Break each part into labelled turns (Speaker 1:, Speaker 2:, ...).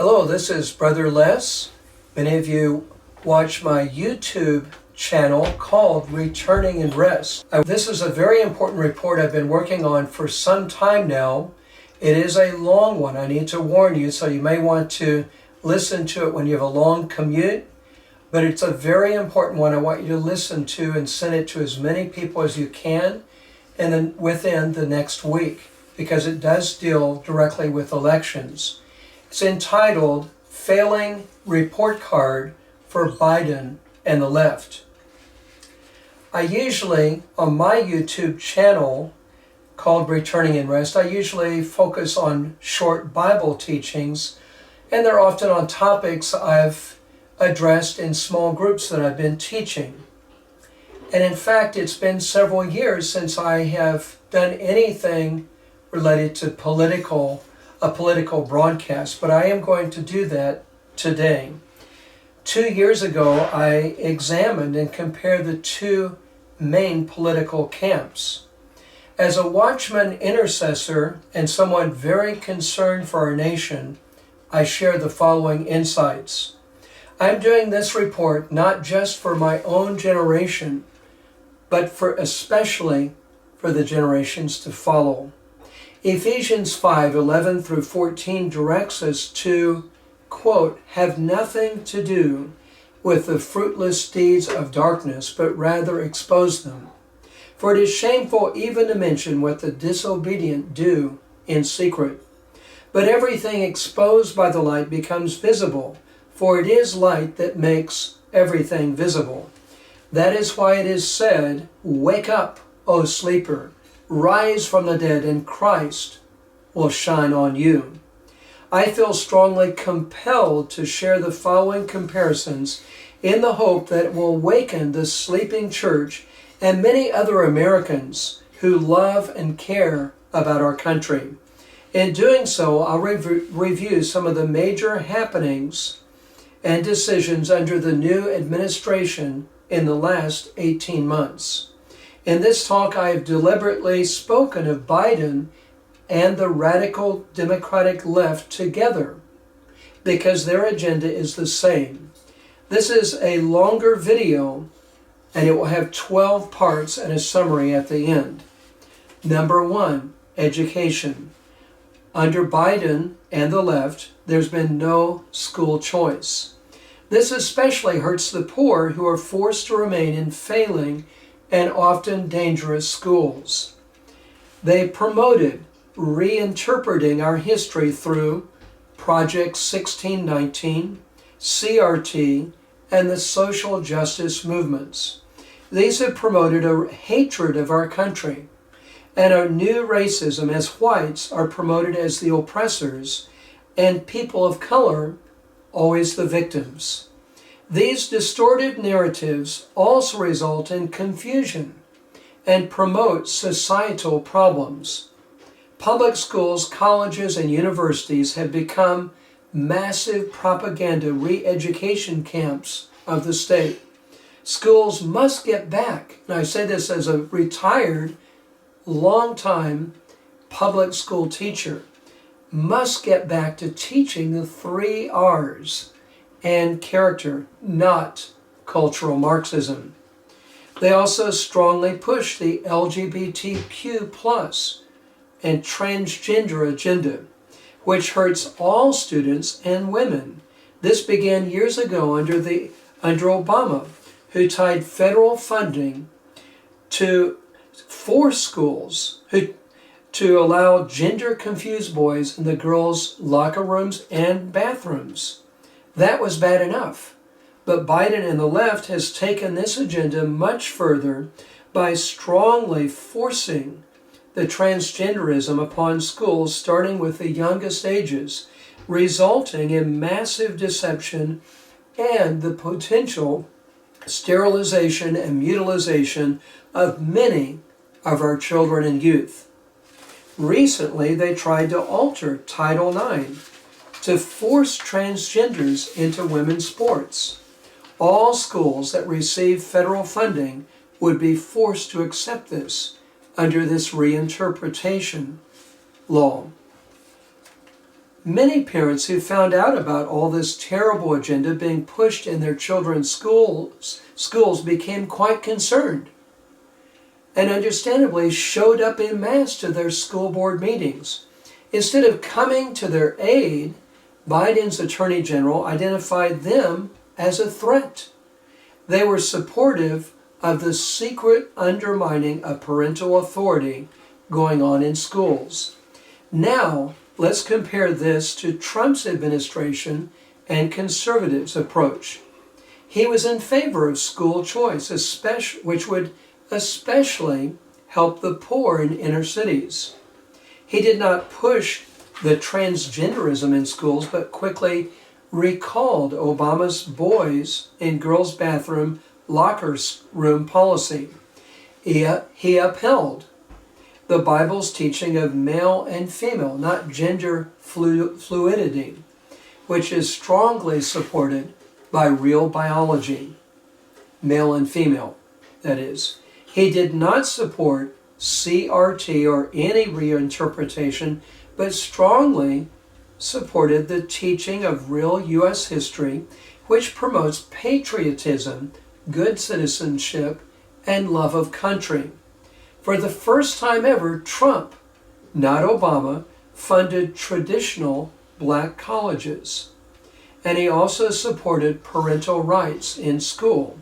Speaker 1: Hello, this is Brother Les. Many of you watch my YouTube channel called Returning in Rest. This is a very important report I've been working on for some time now. It is a long one, I need to warn you, so you may want to listen to it when you have a long commute. But it's a very important one I want you to listen to and send it to as many people as you can and then within the next week, because it does deal directly with elections. It's entitled Failing Report Card for Biden and the Left. I usually, on my YouTube channel called Returning in Rest, I usually focus on short Bible teachings, and they're often on topics I've addressed in small groups that I've been teaching. And in fact, it's been several years since I have done anything related to a political broadcast, but I am going to do that today. 2 years ago, I examined and compared the two main political camps. As a watchman intercessor and someone very concerned for our nation, I share the following insights. I'm doing this report not just for my own generation, but especially for the generations to follow. Ephesians 5:11 through 14 directs us to, quote, have nothing to do with the fruitless deeds of darkness, but rather expose them. For it is shameful even to mention what the disobedient do in secret. But everything exposed by the light becomes visible, for it is light that makes everything visible. That is why it is said, wake up, O sleeper, rise from the dead, and Christ will shine on you. I feel strongly compelled to share the following comparisons in the hope that it will awaken the sleeping church and many other Americans who love and care about our country. In doing so, I'll review some of the major happenings and decisions under the new administration in the last 18 months. In this talk, I have deliberately spoken of Biden and the radical Democratic left together because their agenda is the same. This is a longer video and it will have 12 parts and a summary at the end. Number 1, education. Under Biden and the left, there's been no school choice. This especially hurts the poor who are forced to remain in failing and often dangerous schools. They promoted reinterpreting our history through Project 1619, CRT, and the social justice movements. These have promoted a hatred of our country, and our new racism as whites are promoted as the oppressors, and people of color always the victims. These distorted narratives also result in confusion and promote societal problems. Public schools, colleges, and universities have become massive propaganda re-education camps of the state. Schools must get back, and I say this as a retired, long-time public school teacher, must get back to teaching the 3 R's and character, not cultural Marxism. They also strongly push the LGBTQ plus and transgender agenda, which hurts all students and women. This began years ago under Obama, who tied federal funding to force schools to allow gender-confused boys in the girls' locker rooms and bathrooms. That was bad enough. But Biden and the left has taken this agenda much further by strongly forcing the transgenderism upon schools starting with the youngest ages, resulting in massive deception and the potential sterilization and mutilization of many of our children and youth. Recently, they tried to alter Title IX to force transgenders into women's sports. All schools that receive federal funding would be forced to accept this under this reinterpretation law. Many parents who found out about all this terrible agenda being pushed in their children's schools became quite concerned and understandably showed up en masse to their school board meetings. Instead of coming to their aid, Biden's Attorney General identified them as a threat. They were supportive of the secret undermining of parental authority going on in schools. Now, let's compare this to Trump's administration and conservatives' approach. He was in favor of school choice, which would especially help the poor in inner cities. He did not push the transgenderism in schools, but quickly recalled Obama's boys in girls' bathroom locker room policy. He upheld the Bible's teaching of male and female, not gender fluidity, which is strongly supported by real biology, male and female, that is. He did not support CRT or any reinterpretation, but strongly supported the teaching of real U.S. history, which promotes patriotism, good citizenship, and love of country. For the first time ever, Trump, not Obama, funded traditional black colleges. And he also supported parental rights in school.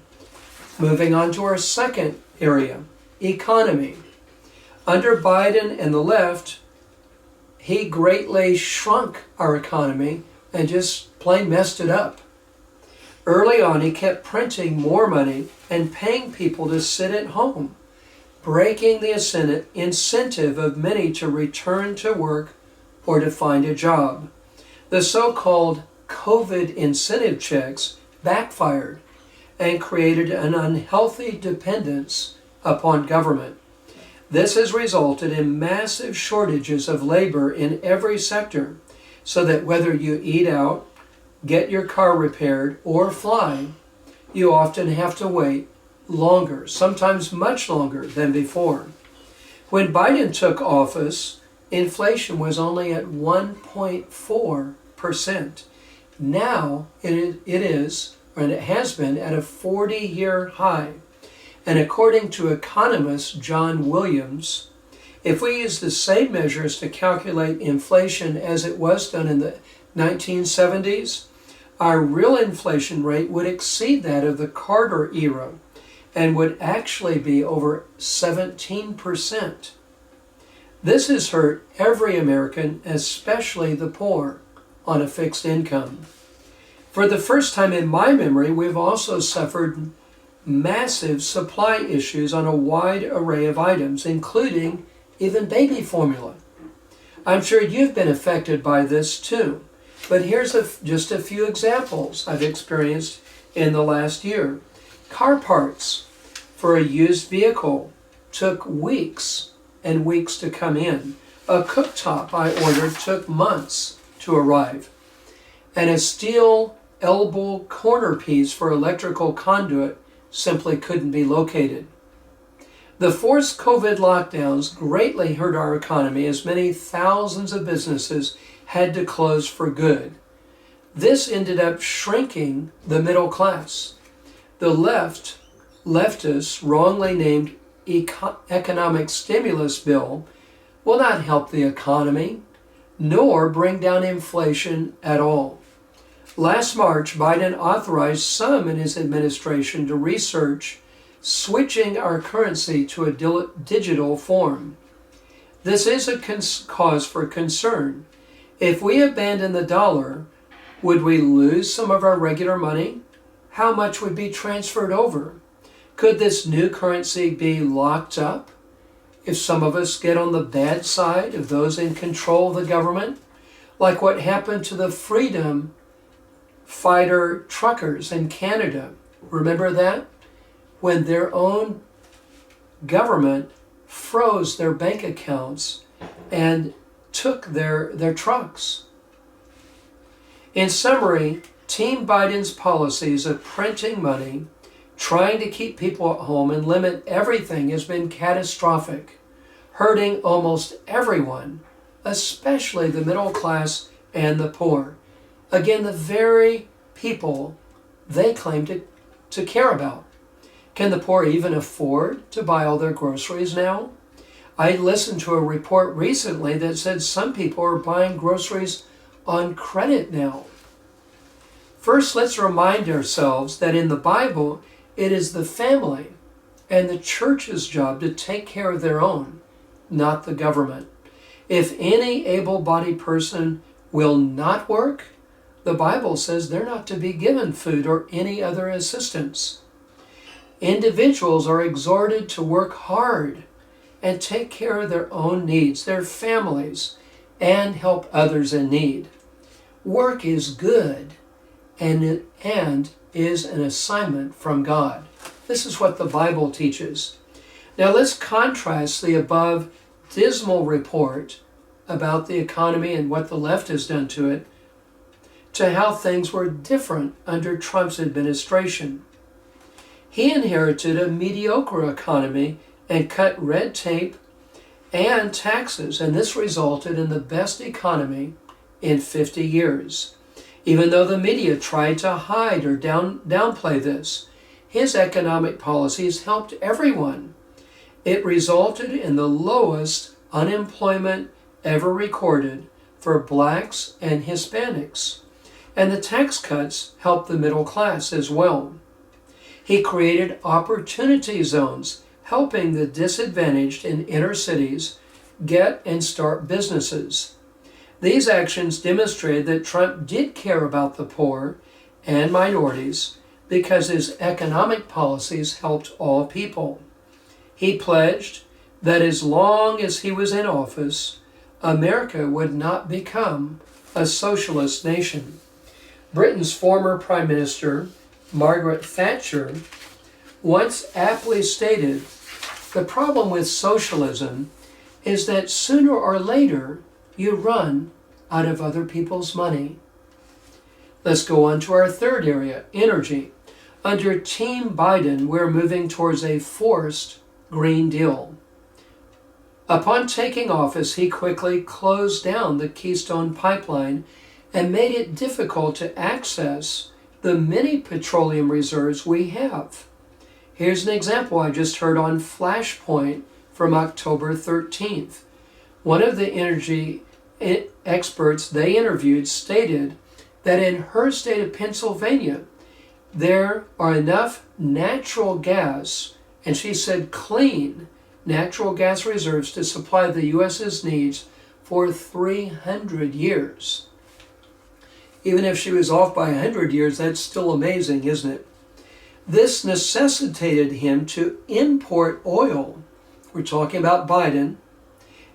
Speaker 1: Moving on to our second area, economy. Under Biden and the left, he greatly shrunk our economy and just plain messed it up. Early on, he kept printing more money and paying people to sit at home, breaking the incentive of many to return to work or to find a job. The so-called COVID incentive checks backfired and created an unhealthy dependence upon government. This has resulted in massive shortages of labor in every sector, so that whether you eat out, get your car repaired, or fly, you often have to wait longer, sometimes much longer than before. When Biden took office, inflation was only at 1.4%. Now it has been at a 40-year high. And according to economist John Williams, if we use the same measures to calculate inflation as it was done in the 1970s, our real inflation rate would exceed that of the Carter era and would actually be over 17%. This has hurt every American, especially the poor, on a fixed income. For the first time in my memory, we've also suffered massive supply issues on a wide array of items, including even baby formula. I'm sure you've been affected by this too, but here's just a few examples I've experienced in the last year. Car parts for a used vehicle took weeks and weeks to come in. A cooktop I ordered took months to arrive. And a steel elbow corner piece for electrical conduit simply couldn't be located. The forced COVID lockdowns greatly hurt our economy as many thousands of businesses had to close for good. This ended up shrinking the middle class. The leftists wrongly named economic stimulus bill will not help the economy nor bring down inflation at all. Last March, Biden authorized some in his administration to research switching our currency to a digital form. This is a cause for concern. If we abandon the dollar, would we lose some of our regular money? How much would be transferred over? Could this new currency be locked up if some of us get on the bad side of those in control of the government? Like what happened to the freedom fighter truckers in Canada. Remember that? When their own government froze their bank accounts and took their trucks. In summary, Team Biden's policies of printing money, trying to keep people at home and limit everything has been catastrophic, hurting almost everyone, especially the middle class and the poor. Again, the very people they claim to care about. Can the poor even afford to buy all their groceries now? I listened to a report recently that said some people are buying groceries on credit now. First, let's remind ourselves that in the Bible, it is the family and the church's job to take care of their own, not the government. If any able-bodied person will not work, the Bible says they're not to be given food or any other assistance. Individuals are exhorted to work hard and take care of their own needs, their families, and help others in need. Work is good and is an assignment from God. This is what the Bible teaches. Now let's contrast the above dismal report about the economy and what the left has done to it to how things were different under Trump's administration. He inherited a mediocre economy and cut red tape and taxes, and this resulted in the best economy in 50 years. Even though the media tried to hide or downplay this, his economic policies helped everyone. It resulted in the lowest unemployment ever recorded for blacks and Hispanics. And the tax cuts helped the middle class as well. He created opportunity zones, helping the disadvantaged in inner cities get and start businesses. These actions demonstrated that Trump did care about the poor and minorities because his economic policies helped all people. He pledged that as long as he was in office, America would not become a socialist nation. Britain's former Prime Minister, Margaret Thatcher, once aptly stated, "The problem with socialism is that sooner or later you run out of other people's money." Let's go on to our third area, energy. Under Team Biden, we're moving towards a forced Green Deal. Upon taking office, he quickly closed down the Keystone Pipeline and made it difficult to access the many petroleum reserves we have. Here's an example I just heard on Flashpoint from October 13th. One of the energy experts they interviewed stated that in her state of Pennsylvania, there are enough natural gas, and she said clean natural gas reserves to supply the U.S.'s needs for 300 years. Even if she was off by 100 years, that's still amazing, isn't it? This necessitated him to import oil. We're talking about Biden.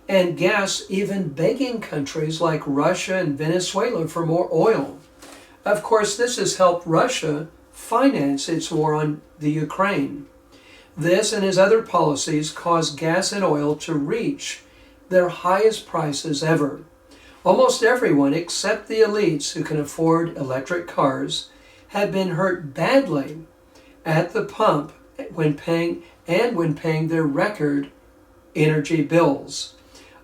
Speaker 1: And gas, even begging countries like Russia and Venezuela for more oil. Of course, this has helped Russia finance its war on the Ukraine. This and his other policies caused gas and oil to reach their highest prices ever. Almost everyone, except the elites who can afford electric cars, have been hurt badly at the pump when paying their record energy bills.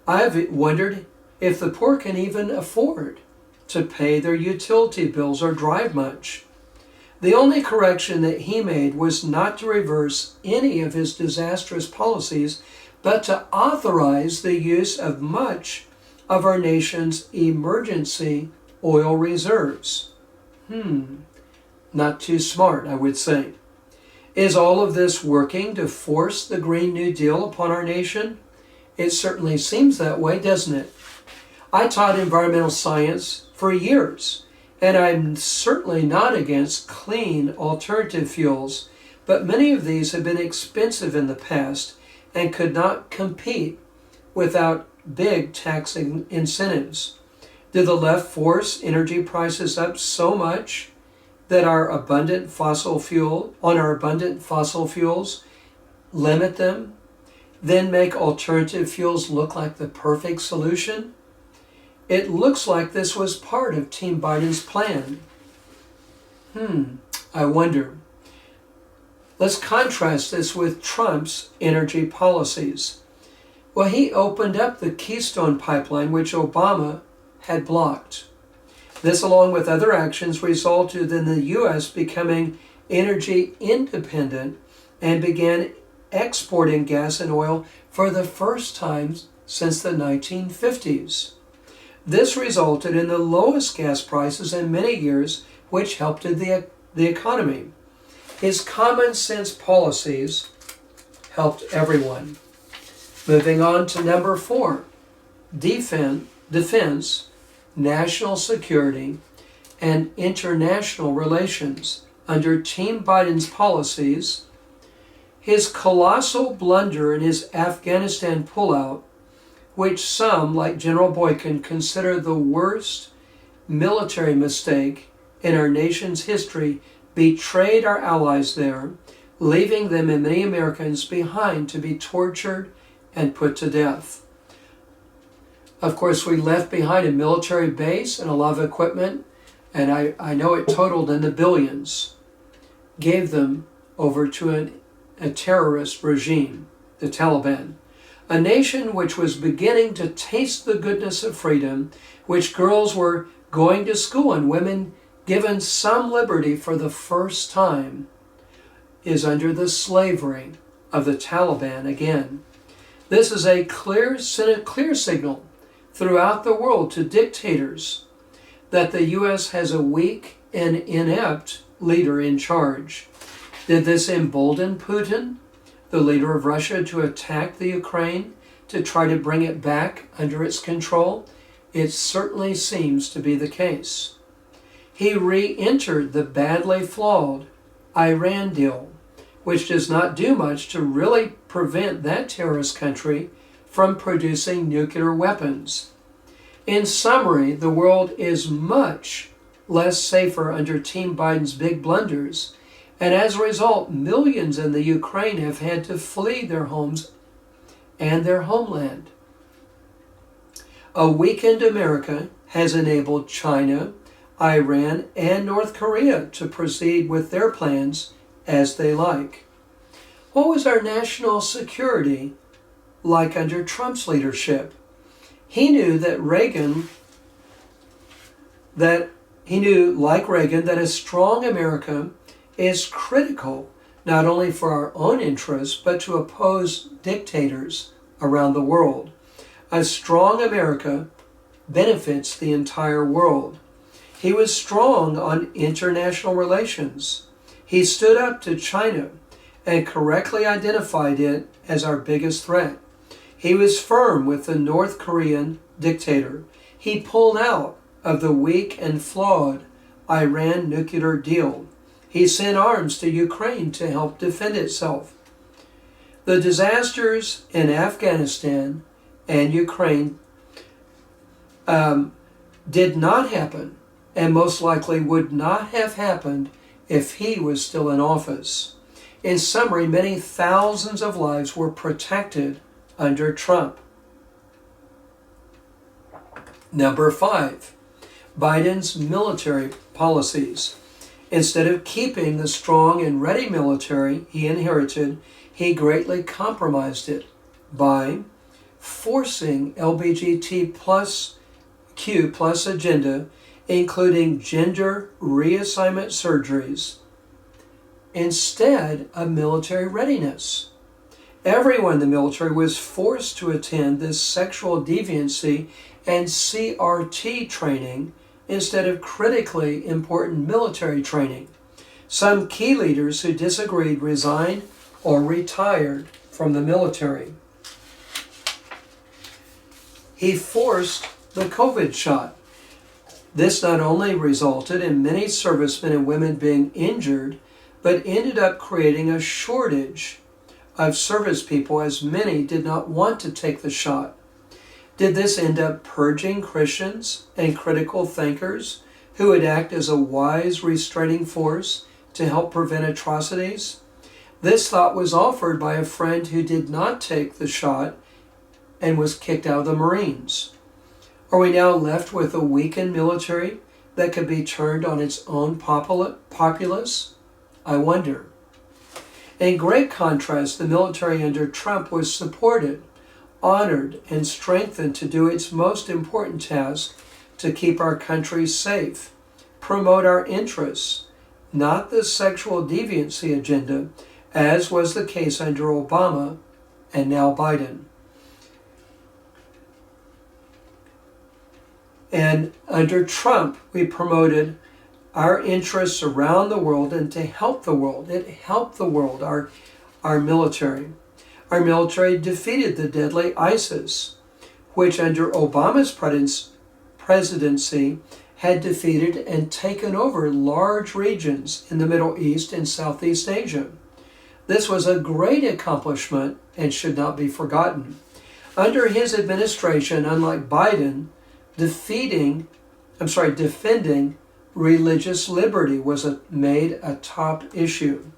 Speaker 1: I've wondered if the poor can even afford to pay their utility bills or drive much. The only correction that he made was not to reverse any of his disastrous policies, but to authorize the use of much of our nation's emergency oil reserves. Not too smart, I would say. Is all of this working to force the Green New Deal upon our nation? It certainly seems that way, doesn't it? I taught environmental science for years, and I'm certainly not against clean alternative fuels, but many of these have been expensive in the past and could not compete without big tax incentives. Did the left force energy prices up so much that our abundant fossil fuels limit them, then make alternative fuels look like the perfect solution? It looks like this was part of Team Biden's plan. I wonder. Let's contrast this with Trump's energy policies. Well, he opened up the Keystone Pipeline, which Obama had blocked. This, along with other actions, resulted in the U.S. becoming energy independent and began exporting gas and oil for the first time since the 1950s. This resulted in the lowest gas prices in many years, which helped the economy. His common sense policies helped everyone. Moving on to number 4, defense, national security, and international relations. Under Team Biden's policies, his colossal blunder in his Afghanistan pullout, which some, like General Boykin, consider the worst military mistake in our nation's history, betrayed our allies there, leaving them and many Americans behind to be tortured and put to death. Of course, we left behind a military base and a lot of equipment, and I know it totaled in the billions, gave them over to a terrorist regime, the Taliban. A nation which was beginning to taste the goodness of freedom, which girls were going to school and women given some liberty for the first time, is under the slavery of the Taliban again. This is a clear signal throughout the world to dictators that the U.S. has a weak and inept leader in charge. Did this embolden Putin, the leader of Russia, to attack the Ukraine, to try to bring it back under its control? It certainly seems to be the case. He re-entered the badly flawed Iran deal, which does not do much to really prevent that terrorist country from producing nuclear weapons. In summary, the world is much less safer under Team Biden's big blunders, and as a result, millions in the Ukraine have had to flee their homes and their homeland. A weakened America has enabled China, Iran, and North Korea to proceed with their plans as they like. What was our national security like under Trump's leadership? He knew, like Reagan, that a strong America is critical not only for our own interests, but to oppose dictators around the world. A strong America benefits the entire world. He was strong on international relations. He stood up to China and correctly identified it as our biggest threat. He was firm with the North Korean dictator. He pulled out of the weak and flawed Iran nuclear deal. He sent arms to Ukraine to help defend itself. The disasters in Afghanistan and Ukraine did not happen, and most likely would not have happened if he was still in office. In summary, many thousands of lives were protected under Trump. Number 5, Biden's military policies. Instead of keeping the strong and ready military he inherited, he greatly compromised it by forcing LGBTQ+ agenda, including gender reassignment surgeries, instead of military readiness. Everyone in the military was forced to attend this sexual deviancy and CRT training instead of critically important military training. Some key leaders who disagreed resigned or retired from the military. He forced the COVID shot. This not only resulted in many servicemen and women being injured, but ended up creating a shortage of service people as many did not want to take the shot. Did this end up purging Christians and critical thinkers who would act as a wise restraining force to help prevent atrocities? This thought was offered by a friend who did not take the shot and was kicked out of the Marines. Are we now left with a weakened military that could be turned on its own populace? I wonder. In great contrast, the military under Trump was supported, honored, and strengthened to do its most important task, to keep our country safe, promote our interests, not the sexual deviancy agenda, as was the case under Obama and now Biden. And under Trump, we promoted our interests around the world and to help the world. It helped the world, our military. Our military defeated the deadly ISIS, which under Obama's presidency had defeated and taken over large regions in the Middle East and Southeast Asia. This was a great accomplishment and should not be forgotten. Under his administration, unlike Biden, defending religious liberty was made a top issue.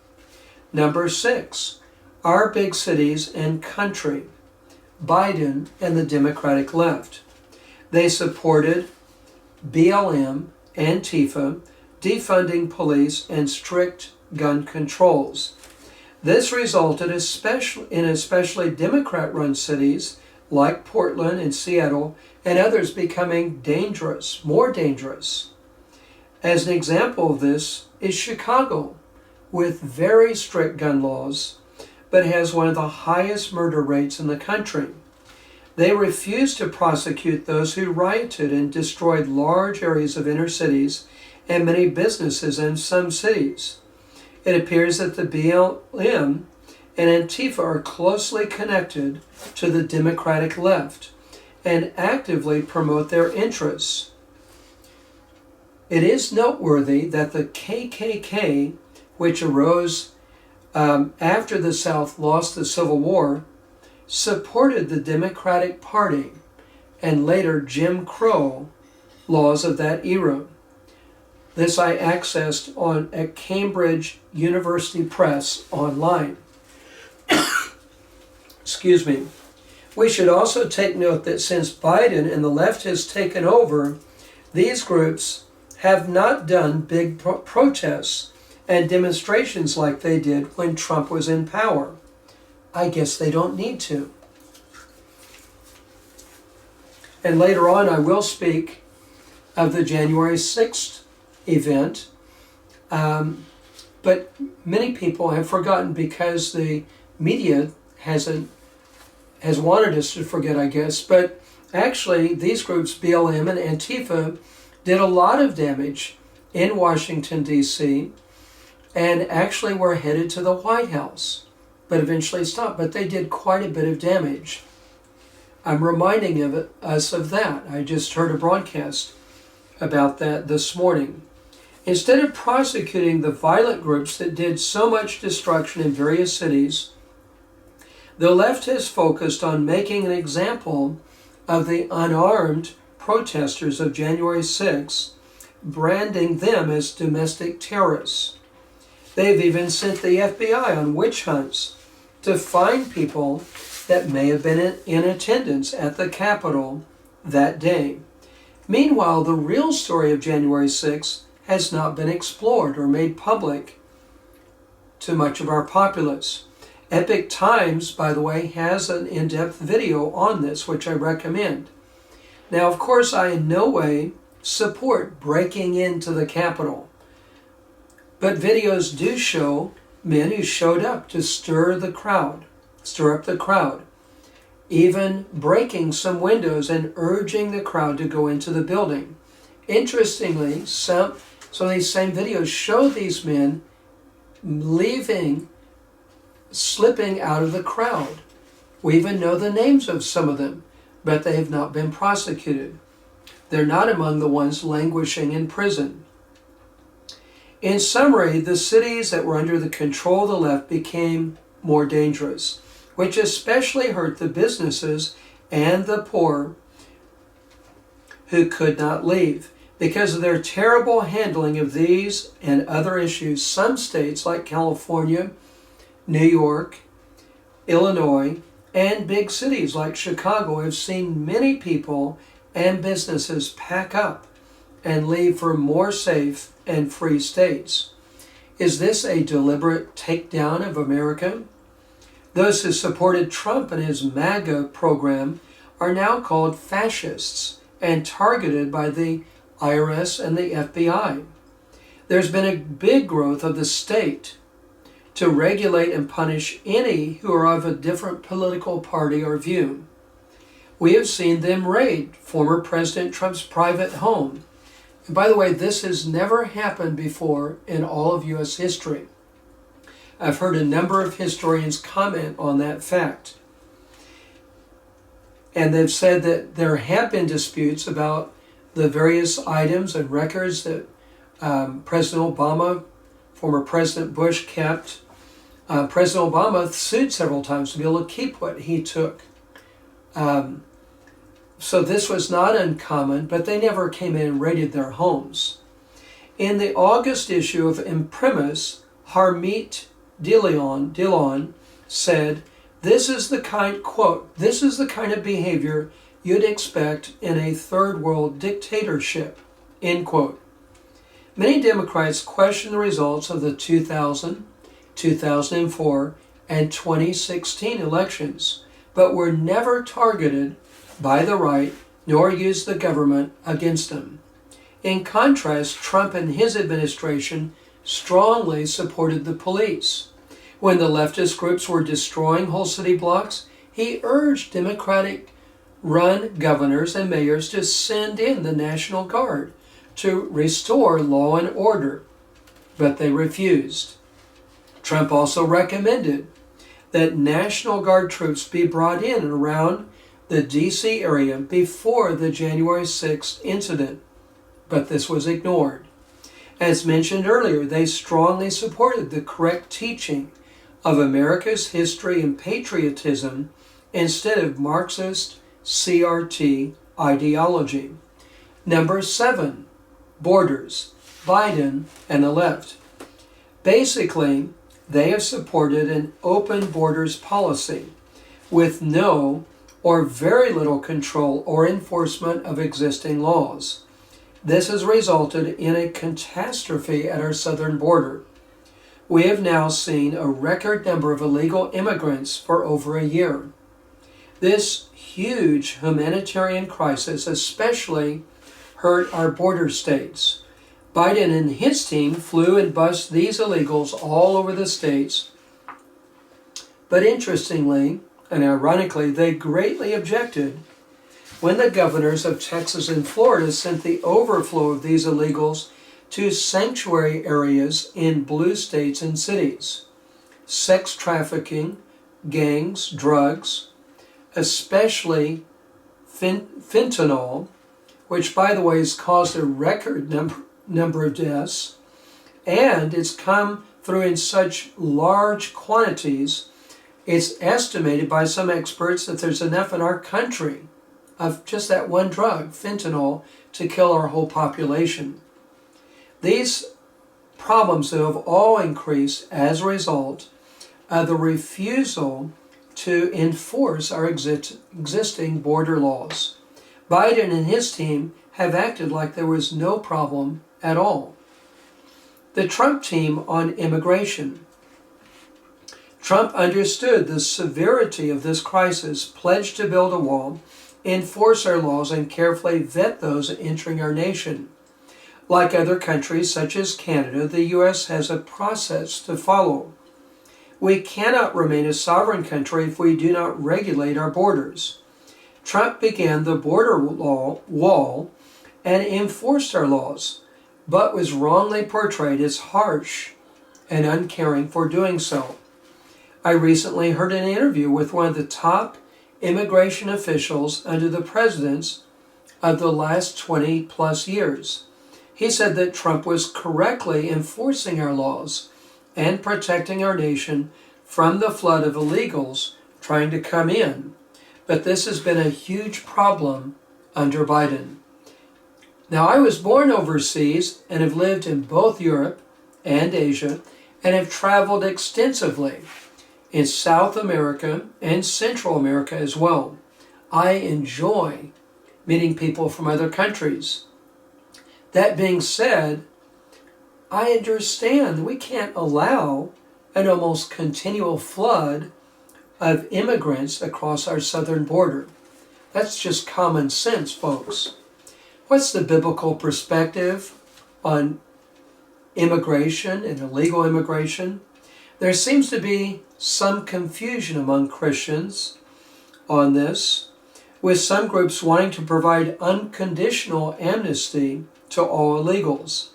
Speaker 1: Number 6, our big cities and country. Biden and the Democratic left. They supported BLM, Antifa, defunding police, and strict gun controls. This resulted in especially Democrat-run cities like Portland and Seattle and others becoming dangerous, more dangerous. As an example of this is Chicago, with very strict gun laws, but has one of the highest murder rates in the country. They refused to prosecute those who rioted and destroyed large areas of inner cities and many businesses in some cities. It appears that the BLM and Antifa are closely connected to the Democratic left and actively promote their interests. It is noteworthy that the KKK, which arose after the South lost the Civil War, supported the Democratic Party and later Jim Crow laws of that era. This I accessed at Cambridge University Press online. Excuse me. We should also take note that since Biden and the left has taken over, these groups have not done big protests and demonstrations like they did when Trump was in power. I guess they don't need to. And later on I will speak of the January 6th event, but many people have forgotten because the media has wanted us to forget, I guess. But actually these groups, BLM and Antifa, did a lot of damage in Washington, D.C., and actually were headed to the White House, but eventually stopped. But they did quite a bit of damage. I'm reminding us of that. I just heard a broadcast about that this morning. Instead of prosecuting the violent groups that did so much destruction in various cities, the left has focused on making an example of the unarmed protesters of January 6th, branding them as domestic terrorists. They've even sent the FBI on witch hunts to find people that may have been in attendance at the Capitol that day. Meanwhile, the real story of January 6th has not been explored or made public to much of our populace. Epic Times, by the way, has an in-depth video on this, which I recommend. Now, of course, I in no way support breaking into the Capitol, but videos do show men who showed up to stir up the crowd, even breaking some windows and urging the crowd to go into the building. Interestingly, some of these same videos show these men slipping out of the crowd. We even know the names of some of them, but they have not been prosecuted. They're not among the ones languishing in prison. In summary, the cities that were under the control of the left became more dangerous, which especially hurt the businesses and the poor who could not leave. Because of their terrible handling of these and other issues, some states like California, New York, Illinois, and big cities like Chicago have seen many people and businesses pack up and leave for more safe and free states. Is this a deliberate takedown of America? Those who supported Trump and his MAGA program are now called fascists and targeted by the IRS and the FBI. There's been a big growth of the state to regulate and punish any who are of a different political party or view. We have seen them raid former President Trump's private home. And by the way, this has never happened before in all of U.S. history. I've heard a number of historians comment on that fact. And they've said that there have been disputes about the various items and records that President Obama, former President Bush kept. President Obama sued several times to be able to keep what he took. So this was not uncommon, but they never came in and raided their homes. In the August issue of Imprimis, Harmeet Dillon said, this is the kind of behavior you'd expect in a third world dictatorship, end quote. Many Democrats question the results of the 2000, 2004, and 2016 elections, but were never targeted by the right nor used the government against them. In contrast, Trump and his administration strongly supported the police. When the leftist groups were destroying whole city blocks, he urged Democratic-run governors and mayors to send in the National Guard to restore law and order, but they refused. Trump also recommended that National Guard troops be brought in and around the D.C. area before the January 6th incident, but this was ignored. As mentioned earlier, they strongly supported the correct teaching of America's history and patriotism instead of Marxist CRT ideology. Number 7, borders, Biden and the left. Basically, they have supported an open borders policy with no or very little control or enforcement of existing laws. This has resulted in a catastrophe at our southern border. We have now seen a record number of illegal immigrants for over a year. This huge humanitarian crisis especially hurt our border states. Biden and his team flew and bussed these illegals all over the states. But interestingly and ironically, they greatly objected when the governors of Texas and Florida sent the overflow of these illegals to sanctuary areas in blue states and cities. Sex trafficking, gangs, drugs, especially fentanyl, which by the way has caused a record number of deaths, and it's come through in such large quantities, it's estimated by some experts that there's enough in our country of just that one drug, fentanyl, to kill our whole population. These problems have all increased as a result of the refusal to enforce our existing border laws. Biden and his team have acted like there was no problem at all. The Trump team on immigration. Trump understood the severity of this crisis, pledged to build a wall, enforce our laws, and carefully vet those entering our nation. Like other countries such as Canada, the U.S. has a process to follow. We cannot remain a sovereign country if we do not regulate our borders. Trump began the border wall and enforced our laws, but was wrongly portrayed as harsh and uncaring for doing so. I recently heard an interview with one of the top immigration officials under the presidents of the last 20 plus years. He said that Trump was correctly enforcing our laws and protecting our nation from the flood of illegals trying to come in. But this has been a huge problem under Biden. Now, I was born overseas and have lived in both Europe and Asia and have traveled extensively in South America and Central America as well. I enjoy meeting people from other countries. That being said, I understand we can't allow an almost continual flood of immigrants across our southern border. That's just common sense, folks. What's the biblical perspective on immigration and illegal immigration? There seems to be some confusion among Christians on this, with some groups wanting to provide unconditional amnesty to all illegals.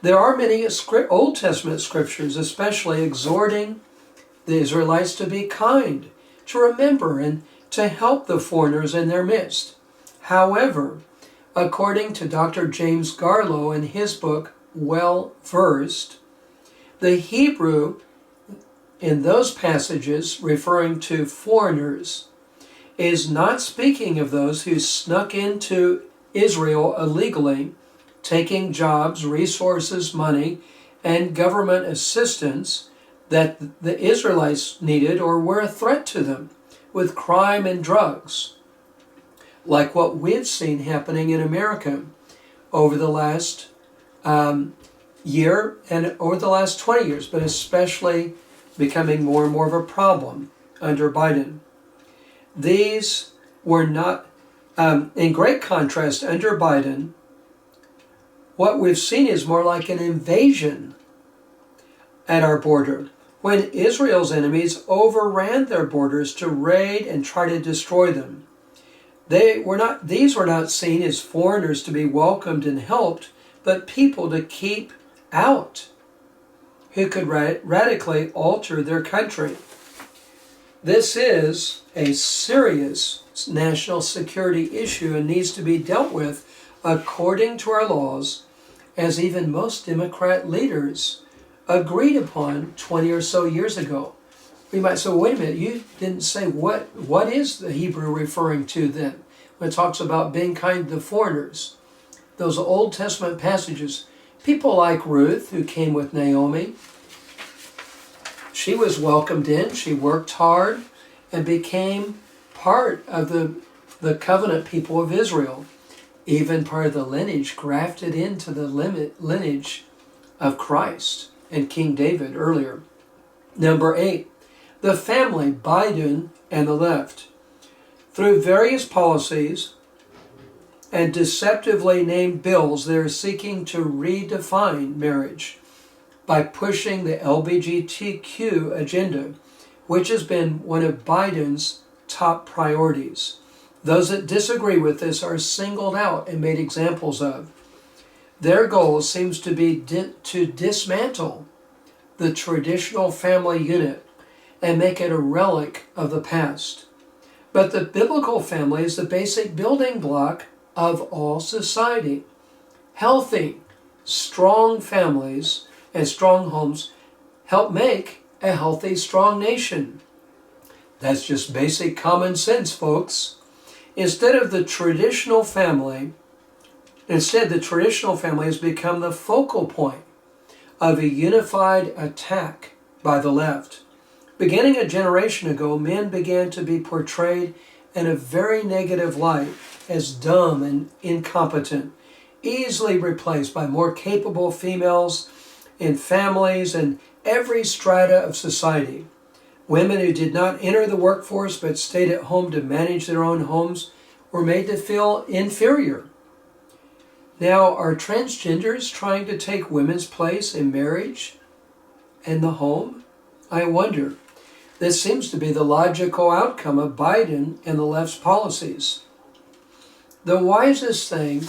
Speaker 1: There are many Old Testament scriptures especially exhorting the Israelites to be kind, to remember, and to help the foreigners in their midst. However, according to Dr. James Garlow in his book, Well Versed, the Hebrew in those passages referring to foreigners is not speaking of those who snuck into Israel illegally, taking jobs, resources, money, and government assistance that the Israelites needed or were a threat to them with crime and drugs, like what we've seen happening in America over the last year and over the last 20 years, but especially becoming more and more of a problem under Biden. These were not, in great contrast, under Biden, what we've seen is more like an invasion at our border, when Israel's enemies overran their borders to raid and try to destroy them. These were not seen as foreigners to be welcomed and helped, but people to keep out who could radically alter their country. This is a serious national security issue and needs to be dealt with according to our laws, as even most Democrat leaders agreed upon 20 or so years ago. We might say, wait a minute, you didn't say what is the Hebrew referring to then when it talks about being kind to foreigners? Those Old Testament passages, people like Ruth, who came with Naomi, she was welcomed in, she worked hard, and became part of the covenant people of Israel, even part of the lineage grafted into the lineage of Christ and King David earlier. Number 8, the family, Biden and the left. Through various policies and deceptively named bills, they are seeking to redefine marriage by pushing the LGBTQ agenda, which has been one of Biden's top priorities. Those that disagree with this are singled out and made examples of. Their goal seems to be to dismantle the traditional family unit and make it a relic of the past. But the biblical family is the basic building block of all society. Healthy, strong families and strong homes help make a healthy, strong nation. That's just basic common sense, folks. Instead, the traditional family has become the focal point of a unified attack by the left. Beginning a generation ago, men began to be portrayed in a very negative light as dumb and incompetent, easily replaced by more capable females in families and every strata of society. Women who did not enter the workforce but stayed at home to manage their own homes were made to feel inferior. Now, are transgenders trying to take women's place in marriage and the home? I wonder. This seems to be the logical outcome of Biden and the left's policies. The wisest thing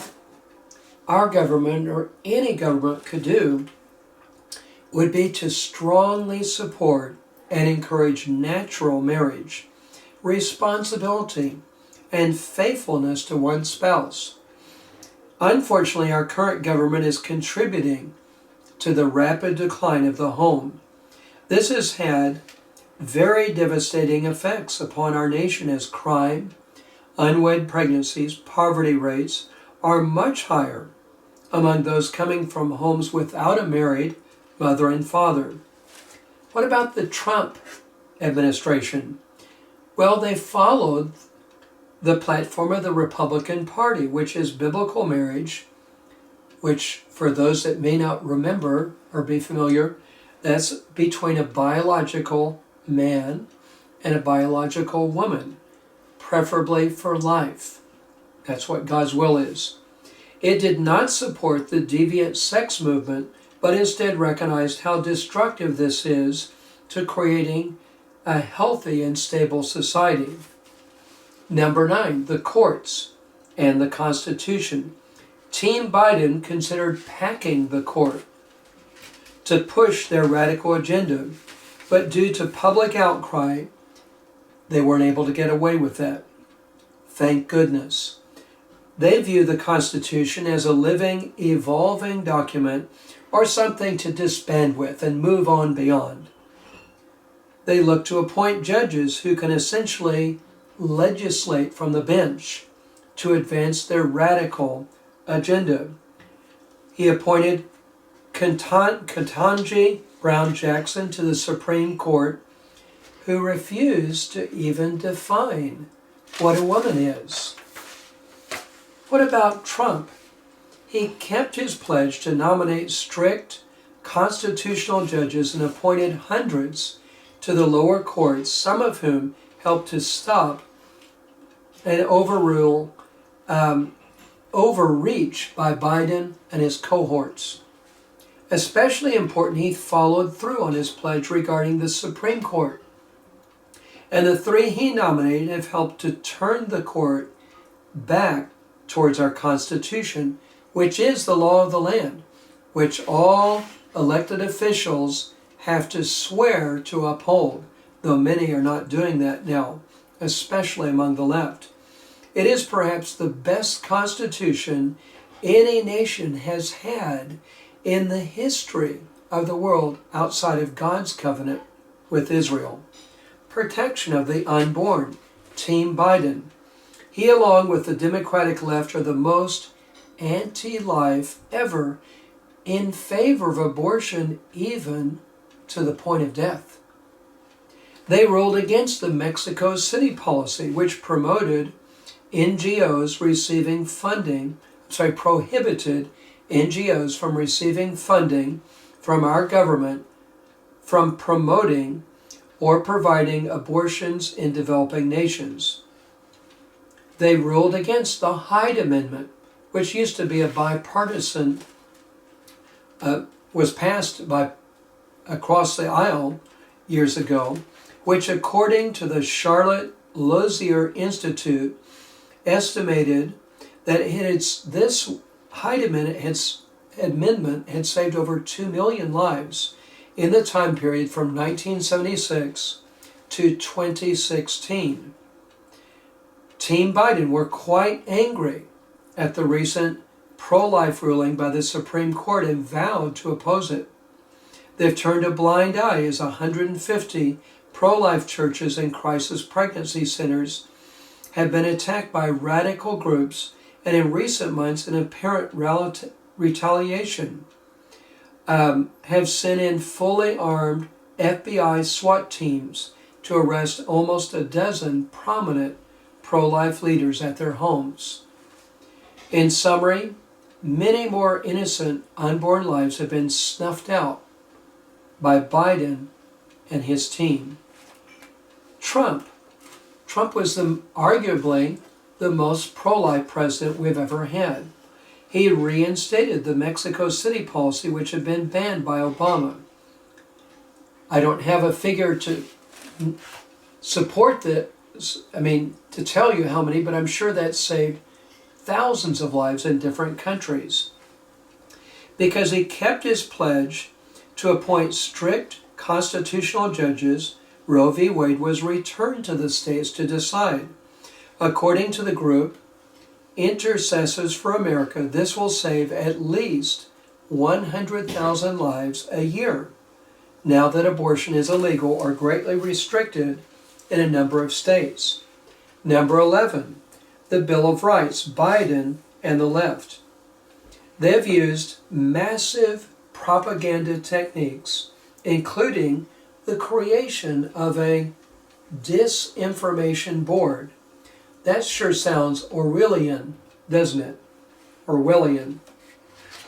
Speaker 1: our government or any government could do would be to strongly support and encourage natural marriage, responsibility, and faithfulness to one's spouse. Unfortunately, our current government is contributing to the rapid decline of the home. This has had very devastating effects upon our nation as crime, unwed pregnancies, poverty rates are much higher among those coming from homes without a married mother and father. What about the Trump administration? Well, they followed the platform of the Republican Party, which is biblical marriage, which, for those that may not remember or be familiar, that's between a biological man and a biological woman, preferably for life. That's what God's will is. It did not support the deviant sex movement, but instead recognized how destructive this is to creating a healthy and stable society. Number 9, the courts and the Constitution. Team Biden considered packing the court to push their radical agenda, but due to public outcry, they weren't able to get away with that. Thank goodness. They view the Constitution as a living, evolving document or something to disband with and move on beyond. They look to appoint judges who can essentially legislate from the bench to advance their radical agenda. He appointed Ketanji Brown Jackson to the Supreme Court, who refused to even define what a woman is. What about Trump? He kept his pledge to nominate strict constitutional judges and appointed hundreds to the lower courts, some of whom helped to stop and overrule overreach by Biden and his cohorts. Especially important, he followed through on his pledge regarding the Supreme Court. And the 3 he nominated have helped to turn the court back towards our Constitution, which is the law of the land, which all elected officials have to swear to uphold, though many are not doing that now, especially among the left. It is perhaps the best Constitution any nation has had in the history of the world outside of God's covenant with Israel. Protection of the unborn. Team Biden. He, along with the Democratic left, are the most anti-life ever, in favor of abortion even to the point of death. They ruled against the Mexico City policy, which promoted NGOs receiving funding, prohibited NGOs from receiving funding from our government from promoting or providing abortions in developing nations. They ruled against the Hyde Amendment, which used to be a bipartisan, was passed by across the aisle years ago, which according to the Charlotte Lozier Institute estimated that this Hyde Amendment had saved over 2 million lives in the time period from 1976 to 2016. Team Biden were quite angry at the recent pro-life ruling by the Supreme Court and vowed to oppose it. They've turned a blind eye as 150 pro-life churches and crisis pregnancy centers have been attacked by radical groups, and in recent months an apparent retaliation have sent in fully armed FBI SWAT teams to arrest almost a dozen prominent pro-life leaders at their homes. In summary, many more innocent unborn lives have been snuffed out by Biden and his team. Trump was arguably the most pro-life president we've ever had. He reinstated the Mexico City policy, which had been banned by Obama. I don't have a figure to support that, to tell you how many, but I'm sure that saved thousands of lives in different countries. Because he kept his pledge to appoint strict constitutional judges, Roe v. Wade was returned to the states to decide. According to the group Intercessors for America, this will save at least 100,000 lives a year, now that abortion is illegal or greatly restricted in a number of states. Number 11, the Bill of Rights, Biden and the left. They've used massive propaganda techniques, including the creation of a disinformation board. That sure sounds Orwellian, doesn't it? Orwellian.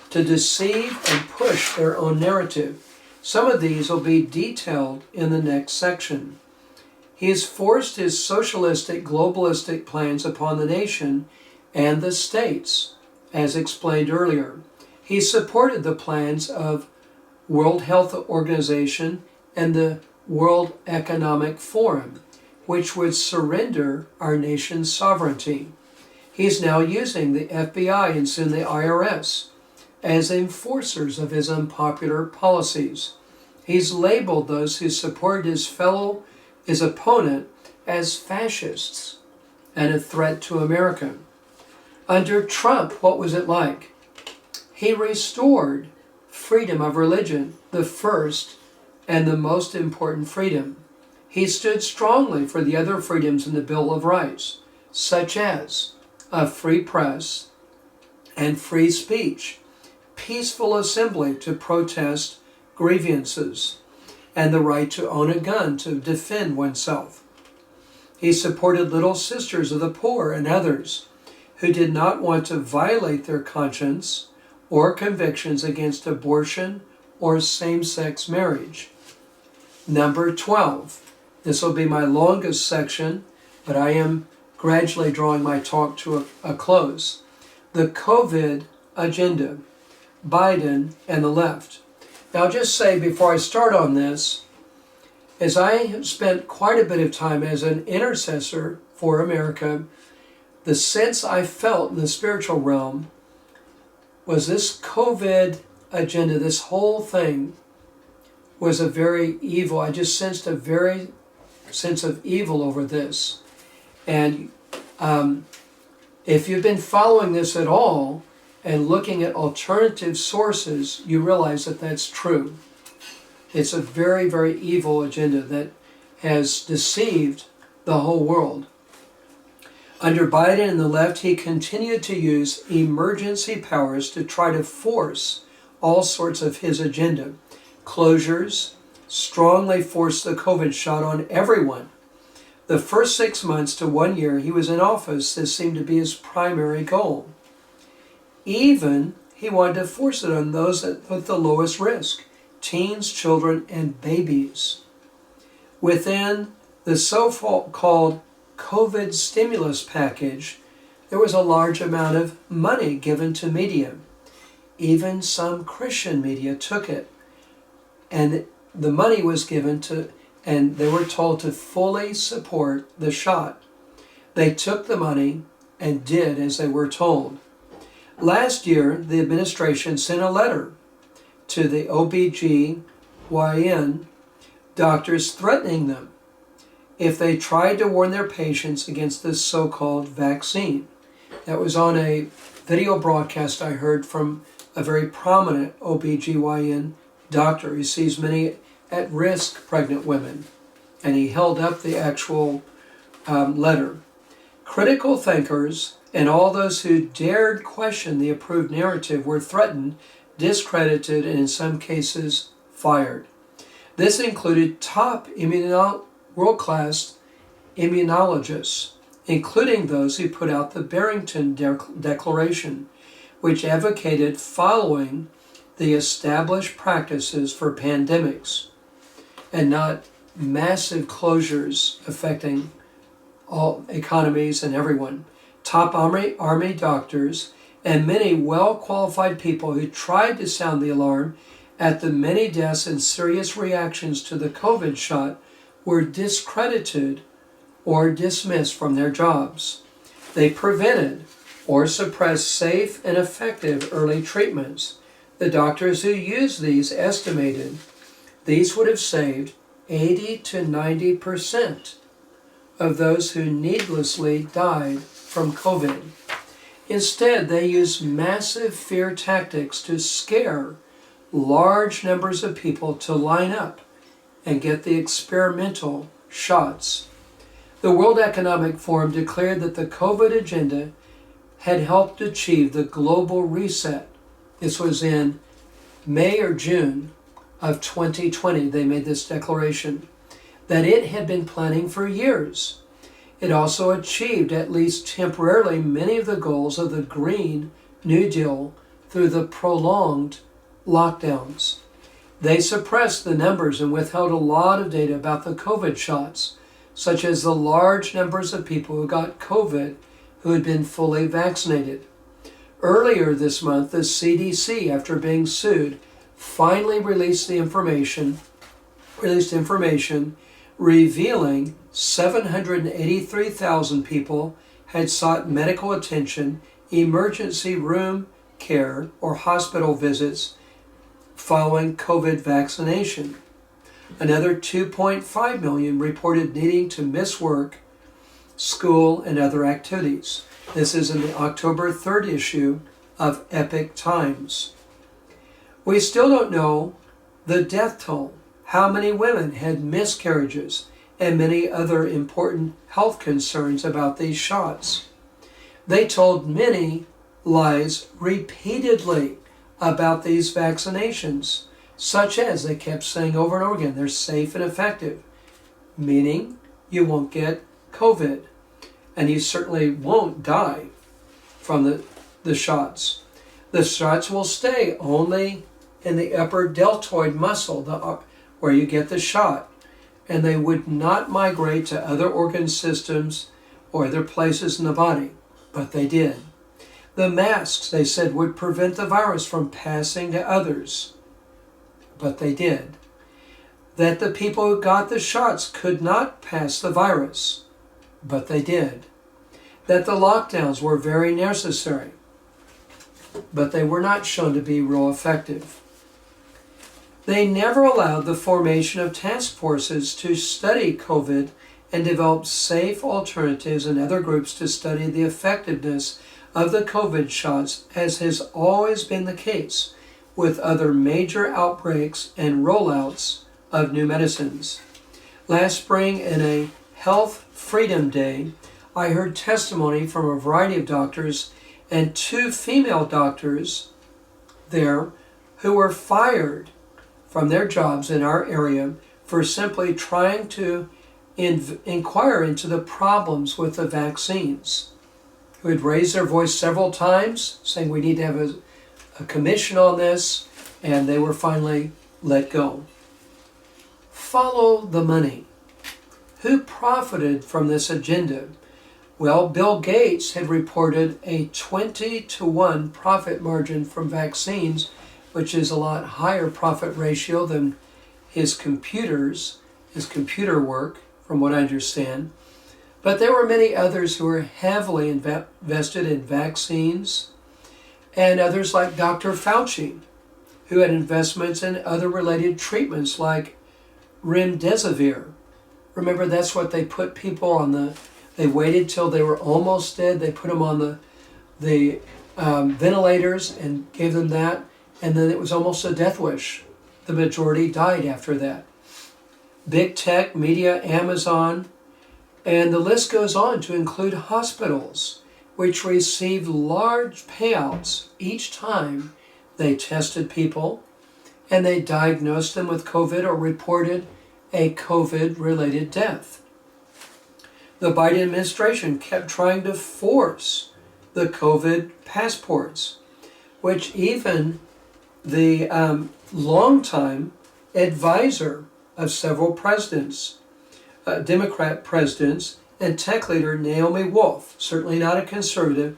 Speaker 1: To deceive and push their own narrative. Some of these will be detailed in the next section. He has forced his socialistic, globalistic plans upon the nation and the states. as explained earlier. He supported the plans of World Health Organization and the World Economic Forum, which would surrender our nation's sovereignty. He's now using the FBI and soon the IRS as enforcers of his unpopular policies. He's labeled those who support his opponent as fascists and a threat to America. Under Trump, what was it like? He restored freedom of religion, the first and the most important freedom. He stood strongly for the other freedoms in the Bill of Rights, such as a free press and free speech, peaceful assembly to protest grievances, and the right to own a gun to defend oneself. He supported Little Sisters of the Poor and others who did not want to violate their conscience or convictions against abortion or same-sex marriage. Number 12. This will be my longest section, but I am gradually drawing my talk to a close. The COVID agenda, Biden and the left. Now, I'll just say before I start on this, as I have spent quite a bit of time as an intercessor for America, the sense I felt in the spiritual realm was this COVID agenda, this whole thing was a very evil. I just sensed a very sense of evil over this. And if you've been following this at all and looking at alternative sources, you realize that that's true. It's a very, very evil agenda that has deceived the whole world. Under Biden and the left, he continued to use emergency powers to try to force all sorts of his agenda. Closures, strongly forced the COVID shot on everyone. The first 6 months to 1 year he was in office, this seemed to be his primary goal. Even he wanted to force it on those with the lowest risk, teens, children, and babies. Within the so-called COVID stimulus package, there was a large amount of money given to media. Even some Christian media took it. And the money was given to, and they were told to fully support the shot. They took the money and did as they were told. Last year, the administration sent a letter to the OBGYN doctors threatening them if they tried to warn their patients against this so-called vaccine. That was on a video broadcast I heard from a very prominent OBGYN doctor. He sees many at-risk pregnant women, and he held up the actual letter. Critical thinkers and all those who dared question the approved narrative were threatened, discredited, and in some cases fired. This included top world-class immunologists, including those who put out the Barrington Declaration, which advocated following the established practices for pandemics and not massive closures affecting all economies and everyone. Top army doctors and many well-qualified people who tried to sound the alarm at the many deaths and serious reactions to the COVID shot were discredited or dismissed from their jobs. They prevented or suppressed safe and effective early treatments. The doctors who used these estimated these would have saved 80 to 90% of those who needlessly died from COVID. Instead, they used massive fear tactics to scare large numbers of people to line up and get the experimental shots. The World Economic Forum declared that the COVID agenda had helped achieve the global reset. This was in May or June of 2020. They made this declaration that it had been planning for years. It also achieved, at least temporarily, many of the goals of the Green New Deal through the prolonged lockdowns. They suppressed the numbers and withheld a lot of data about the COVID shots, such as the large numbers of people who got COVID who had been fully vaccinated. Earlier this month, the CDC, after being sued, finally released information revealing 783,000 people had sought medical attention, emergency room care, or hospital visits following COVID vaccination. Another 2.5 million reported needing to miss work, school, and other activities. This is in the October 3rd issue of Epoch Times. We still don't know the death toll, how many women had miscarriages, and many other important health concerns about these shots. They told many lies repeatedly about these vaccinations, such as they kept saying over and over again, they're safe and effective, meaning you won't get COVID, and you certainly won't die from the shots. The shots will stay only in the upper deltoid muscle, where you get the shot, and they would not migrate to other organ systems or other places in the body, but they did. The masks, they said, would prevent the virus from passing to others, but they did. That the people who got the shots could not pass the virus, but they did. That the lockdowns were very necessary, but they were not shown to be real effective. They never allowed the formation of task forces to study COVID and develop safe alternatives and other groups to study the effectiveness of the COVID shots, as has always been the case with other major outbreaks and rollouts of new medicines. Last spring, in a Health Freedom Day, I heard testimony from a variety of doctors and 2 female doctors there who were fired from their jobs in our area for simply trying to inquire into the problems with the vaccines, who had raised their voice several times saying we need to have a commission on this, and they were finally let go. Follow the money. Who profited from this agenda? Well, Bill Gates had reported a 20-to-1 profit margin from vaccines, which is a lot higher profit ratio than his computer work, from what I understand. But there were many others who were heavily invested in vaccines, and others like Dr. Fauci, who had investments in other related treatments like remdesivir. Remember, that's what they put people on they waited till they were almost dead. They put them on the ventilators and gave them that, and then it was almost a death wish. The majority died after that. Big tech, media, Amazon, and the list goes on to include hospitals, which received large payouts each time they tested people and they diagnosed them with COVID or reported a COVID-related death. The Biden administration kept trying to force the COVID passports, which even the longtime advisor of several presidents, Democrat presidents, and tech leader Naomi Wolf, certainly not a conservative,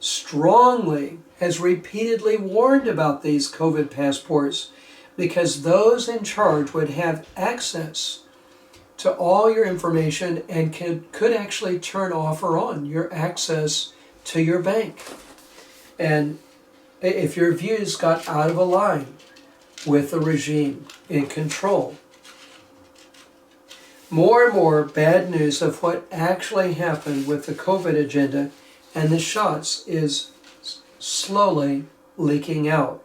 Speaker 1: strongly has repeatedly warned about these COVID passports because those in charge would have access to all your information and could actually turn off or on your access to your bank. And if your views got out of a line with the regime in control. More and more bad news of what actually happened with the COVID agenda and the shots is slowly leaking out.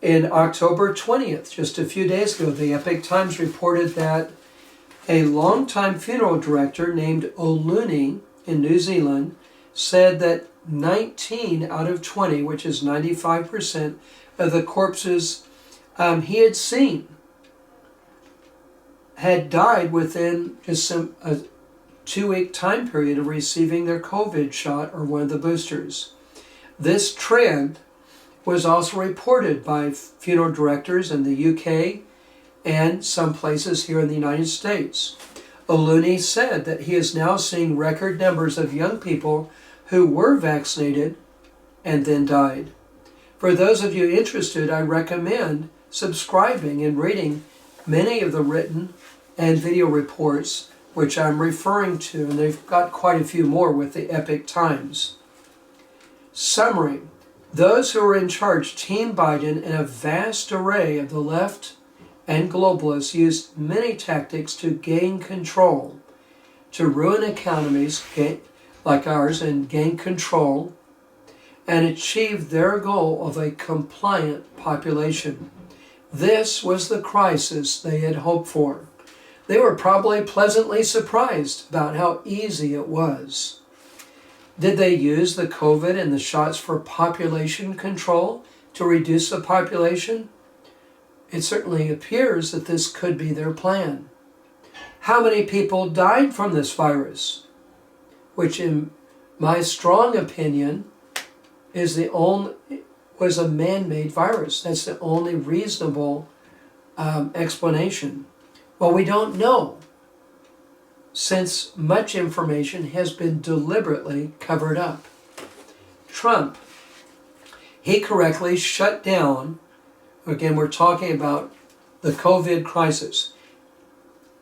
Speaker 1: In October 20th, just a few days ago, the Epoch Times reported that a longtime funeral director named Oluni in New Zealand said that 19 out of 20, which is 95% of the corpses he had seen, had died within just a 2-week time period of receiving their COVID shot or one of the boosters. This trend was also reported by funeral directors in the UK and some places here in the United States. Oluni said that he is now seeing record numbers of young people who were vaccinated and then died. For those of you interested, I recommend subscribing and reading many of the written and video reports which I'm referring to, and they've got quite a few more with the Epoch Times. Summary: those who are in charge, Team Biden, and a vast array of the left and globalists used many tactics to gain control, to ruin economies like ours and gain control, and achieve their goal of a compliant population. This was the crisis they had hoped for. They were probably pleasantly surprised about how easy it was. Did they use the COVID and the shots for population control to reduce the population? It certainly appears that this could be their plan. How many people died from this virus? Which, in my strong opinion, was a man-made virus. That's the only reasonable explanation. Well, we don't know, since much information has been deliberately covered up. Trump, he correctly shut down, again, we're talking about the COVID crisis.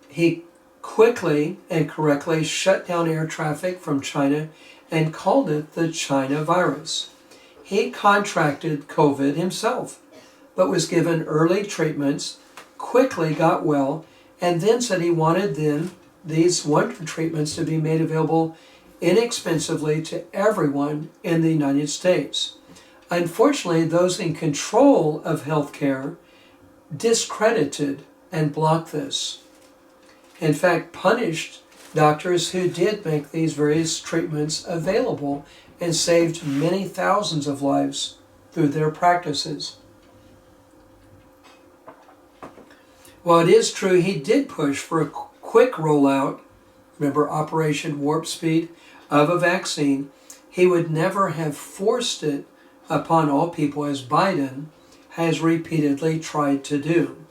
Speaker 1: He quickly and correctly shut down air traffic from China and called it the China virus. He contracted COVID himself, but was given early treatments, quickly got well, and then said he wanted these wonder treatments to be made available inexpensively to everyone in the United States. Unfortunately, those in control of healthcare discredited and blocked this. In fact, punished doctors who did make these various treatments available and saved many thousands of lives through their practices. While it is true he did push for a quick rollout, remember Operation Warp Speed, of a vaccine, he would never have forced it upon all people as Biden has repeatedly tried to do.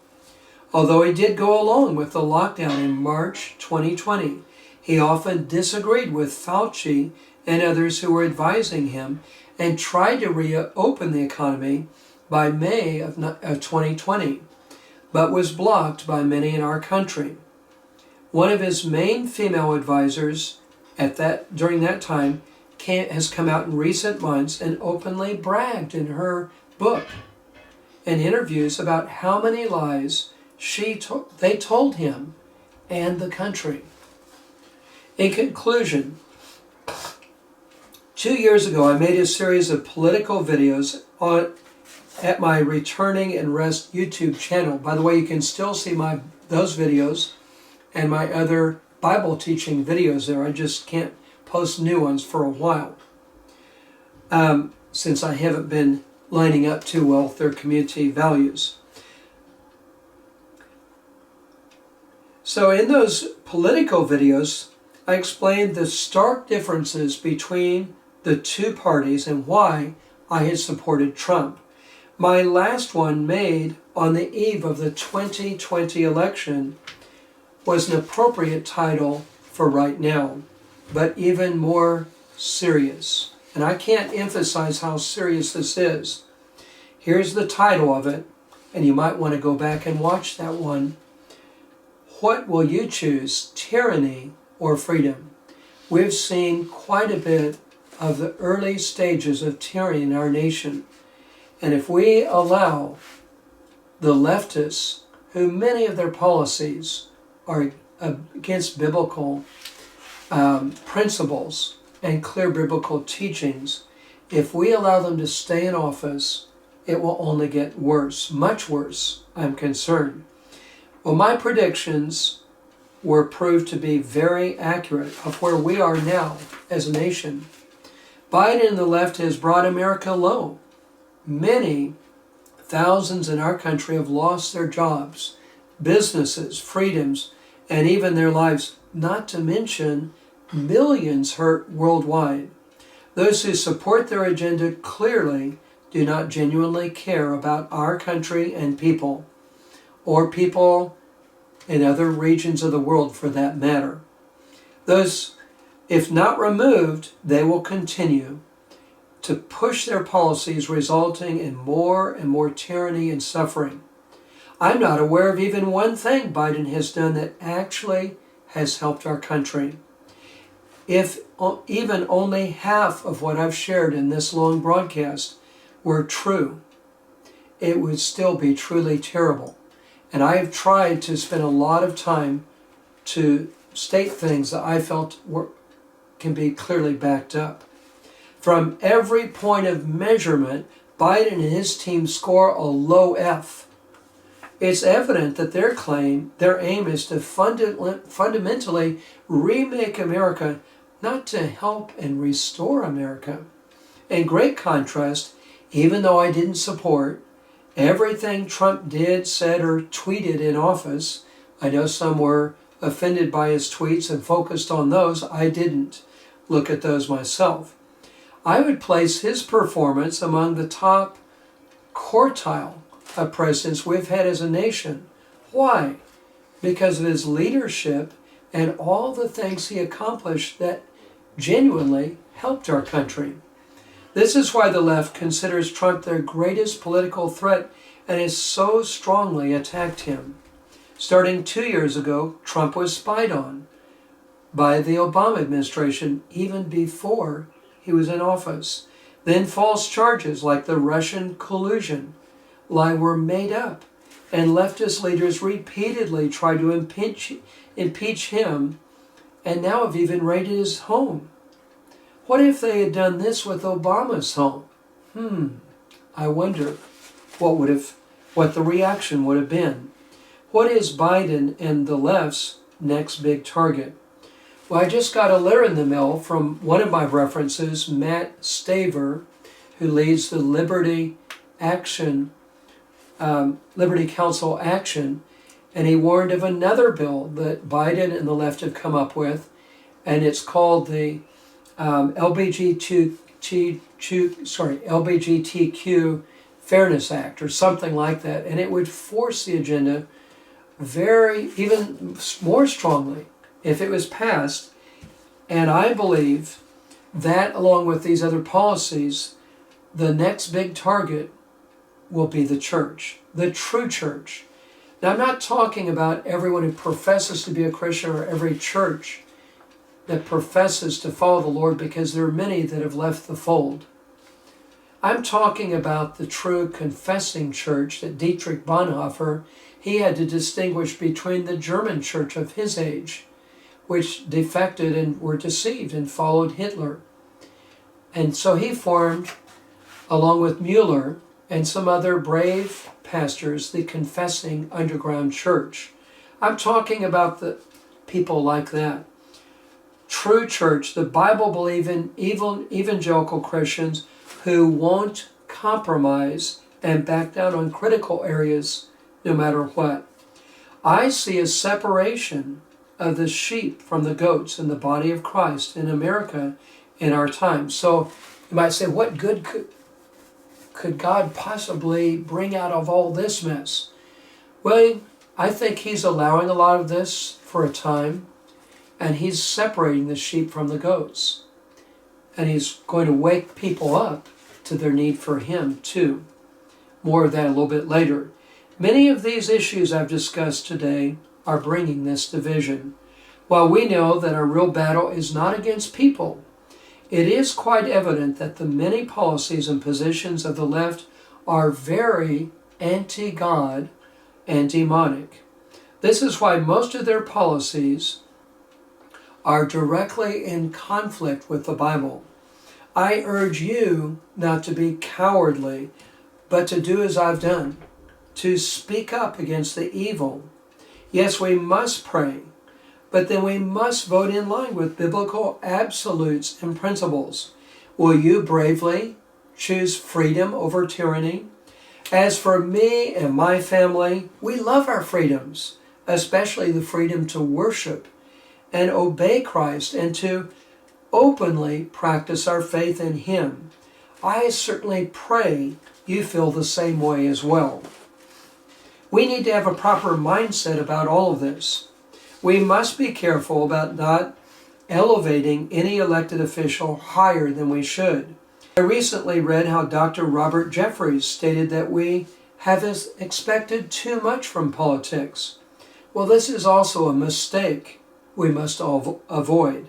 Speaker 1: Although he did go along with the lockdown in March 2020, he often disagreed with Fauci and others who were advising him and tried to reopen the economy by May of 2020, but was blocked by many in our country. One of his main female advisors during that time has come out in recent months and openly bragged in her book and interviews about how many lies they told him and the country. In conclusion, 2 years ago I made a series of political videos at my Returning and Rest YouTube channel. By the way, you can still see those videos and my other Bible teaching videos there. I just can't post new ones for a while since I haven't been lining up too well with their community values. So in those political videos, I explained the stark differences between the two parties and why I had supported Trump. My last one, made on the eve of the 2020 election, was an appropriate title for right now, but even more serious. And I can't emphasize how serious this is. Here's the title of it, and you might want to go back and watch that one. What will you choose, tyranny or freedom? We've seen quite a bit of the early stages of tyranny in our nation. And if we allow the leftists, who many of their policies are against biblical principles and clear biblical teachings, if we allow them to stay in office, it will only get worse, much worse, I'm concerned. Well, my predictions were proved to be very accurate of where we are now as a nation. Biden and the left has brought America low. Many thousands in our country have lost their jobs, businesses, freedoms, and even their lives, not to mention millions hurt worldwide. Those who support their agenda clearly do not genuinely care about our country and people, or people in other regions of the world for that matter. Those, if not removed, they will continue. to push their policies, resulting in more and more tyranny and suffering. I'm not aware of even one thing Biden has done that actually has helped our country. If even only half of what I've shared in this long broadcast were true, it would still be truly terrible. And I have tried to spend a lot of time to state things that I felt can be clearly backed up. From every point of measurement, Biden and his team score a low F. It's evident that their aim is to fundamentally remake America, not to help and restore America. In great contrast, even though I didn't support everything Trump did, said, or tweeted in office, I know some were offended by his tweets and focused on those. I didn't look at those myself. I would place his performance among the top quartile of presidents we've had as a nation. Why? Because of his leadership and all the things he accomplished that genuinely helped our country. This is why the left considers Trump their greatest political threat and has so strongly attacked him. Starting 2 years ago, Trump was spied on by the Obama administration even before he was in office. Then false charges like the Russian collusion lie were made up, and leftist leaders repeatedly tried to impeach him, and now have even raided his home. What if they had done this with Obama's home? I wonder what the reaction would have been. What is Biden and the left's next big target? Well, I just got a letter in the mail from one of my references, Matt Staver, who leads the Liberty Council Action, and he warned of another bill that Biden and the left have come up with, and it's called the LGBTQ Fairness Act, or something like that, and it would force the agenda even more strongly if it was passed. And I believe that, along with these other policies, the next big target will be the church, the true church. Now, I'm not talking about everyone who professes to be a Christian or every church that professes to follow the Lord, because there are many that have left the fold. I'm talking about the true confessing church that Dietrich Bonhoeffer, he had to distinguish between the German church of his age, which defected and were deceived and followed Hitler. And so he formed, along with Mueller and some other brave pastors, the confessing underground church. I'm talking about the people like that. True church, the Bible-believing evangelical Christians who won't compromise and back down on critical areas no matter what. I see a separation of the sheep from the goats in the body of Christ in America in our time. So you might say, what good could God possibly bring out of all this mess? Well, I think he's allowing a lot of this for a time, and he's separating the sheep from the goats. And he's going to wake people up to their need for him too. More of that a little bit later. Many of these issues I've discussed today are bringing this division. While we know that our real battle is not against people, it is quite evident that the many policies and positions of the left are very anti-God and demonic. This is why most of their policies are directly in conflict with the Bible. I urge you not to be cowardly, but to do as I've done, to speak up against the evil. Yes, we must pray, but then we must vote in line with biblical absolutes and principles. Will you bravely choose freedom over tyranny? As for me and my family, we love our freedoms, especially the freedom to worship and obey Christ and to openly practice our faith in Him. I certainly pray you feel the same way as well. We need to have a proper mindset about all of this. We must be careful about not elevating any elected official higher than we should. I recently read how Dr. Robert Jeffries stated that we have expected too much from politics. Well, this is also a mistake we must avoid.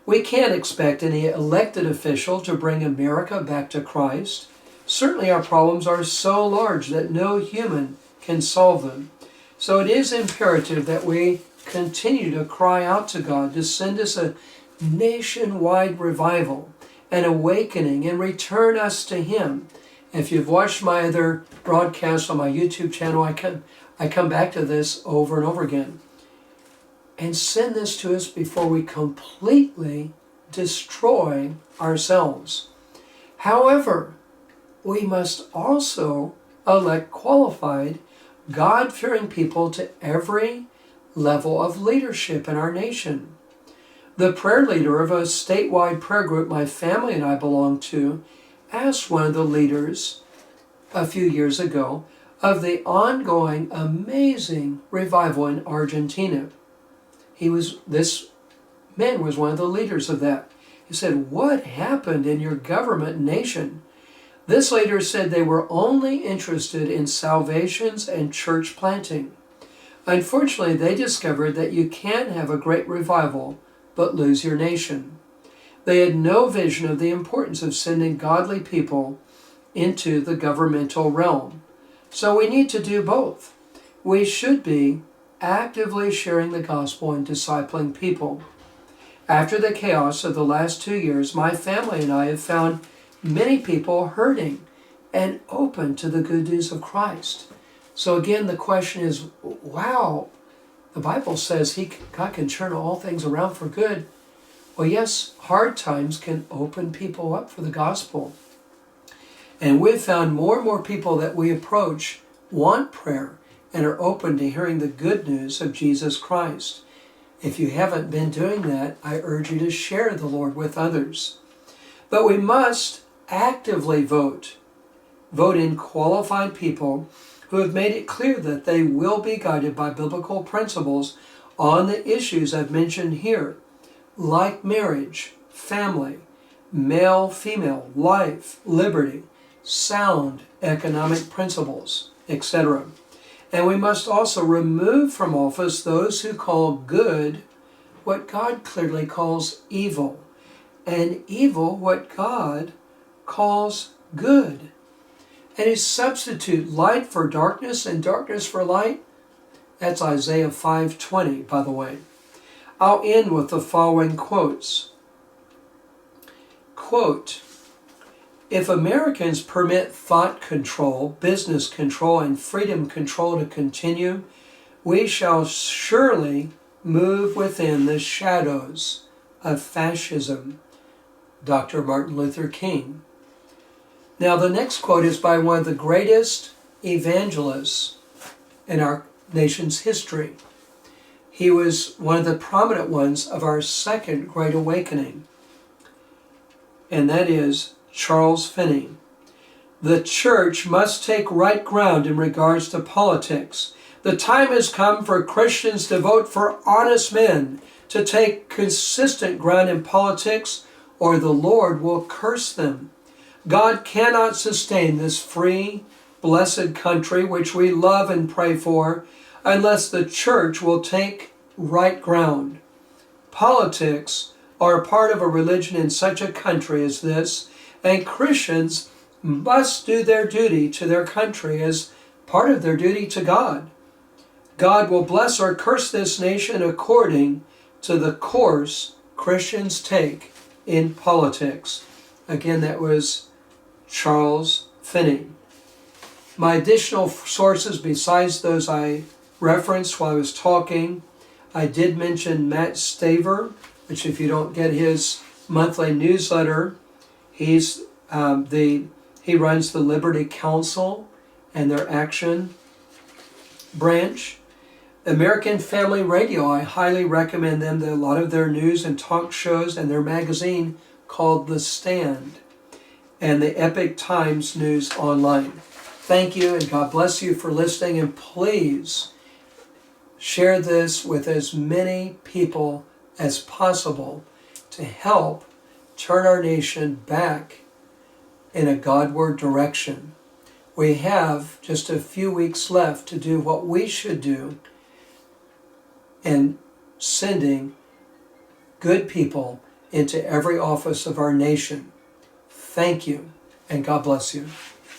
Speaker 1: We can't expect any elected official to bring America back to Christ. Certainly our problems are so large that no human can solve them. So it is imperative that we continue to cry out to God to send us a nationwide revival, an awakening, and return us to Him. If you've watched my other broadcasts on my YouTube channel, I come back to this over and over again. And send this to us before we completely destroy ourselves. However, we must also elect qualified, God-fearing people to every level of leadership in our nation. The prayer leader of a statewide prayer group my family and I belong to asked one of the leaders a few years ago of the ongoing amazing revival in Argentina. This man was one of the leaders of that. He said, "What happened in your government nation?" This leader said they were only interested in salvations and church planting. Unfortunately, they discovered that you can have a great revival but lose your nation. They had no vision of the importance of sending godly people into the governmental realm. So we need to do both. We should be actively sharing the gospel and discipling people. After the chaos of the last 2 years, my family and I have found many people hurting and open to the good news of Christ. So again, the question is, wow, the Bible says God can turn all things around for good. Well, yes, hard times can open people up for the gospel. And we've found more and more people that we approach want prayer and are open to hearing the good news of Jesus Christ. If you haven't been doing that, I urge you to share the Lord with others. But we must actively vote. Vote in qualified people who have made it clear that they will be guided by biblical principles on the issues I've mentioned here, like marriage, family, male-female, life, liberty, sound economic principles, etc. And we must also remove from office those who call good what God clearly calls evil, and evil what God calls good. And who substitute light for darkness and darkness for light. That's Isaiah 5:20, by the way. I'll end with the following quotes. Quote, "If Americans permit thought control, business control, and freedom control to continue, we shall surely move within the shadows of fascism." Dr. Martin Luther King. Now the next quote is by one of the greatest evangelists in our nation's history. He was one of the prominent ones of our second Great Awakening, and that is Charles Finney. "The church must take right ground in regards to politics. The time has come for Christians to vote for honest men, to take consistent ground in politics, or the Lord will curse them. God cannot sustain this free, blessed country which we love and pray for unless the church will take right ground. Politics are a part of a religion in such a country as this, and Christians must do their duty to their country as part of their duty to God. God will bless or curse this nation according to the course Christians take in politics." Again, that was Charles Finney. My additional sources besides those I referenced while I was talking, I did mention Matt Staver, which if you don't get his monthly newsletter, he runs the Liberty Council and their action branch. American Family Radio, I highly recommend them. A lot of their news and talk shows and their magazine called The Stand, and the Epic Times News Online. Thank you, and God bless you for listening, and please share this with as many people as possible to help turn our nation back in a Godward direction. We have just a few weeks left to do what we should do in sending good people into every office of our nation. Thank you, and God bless you.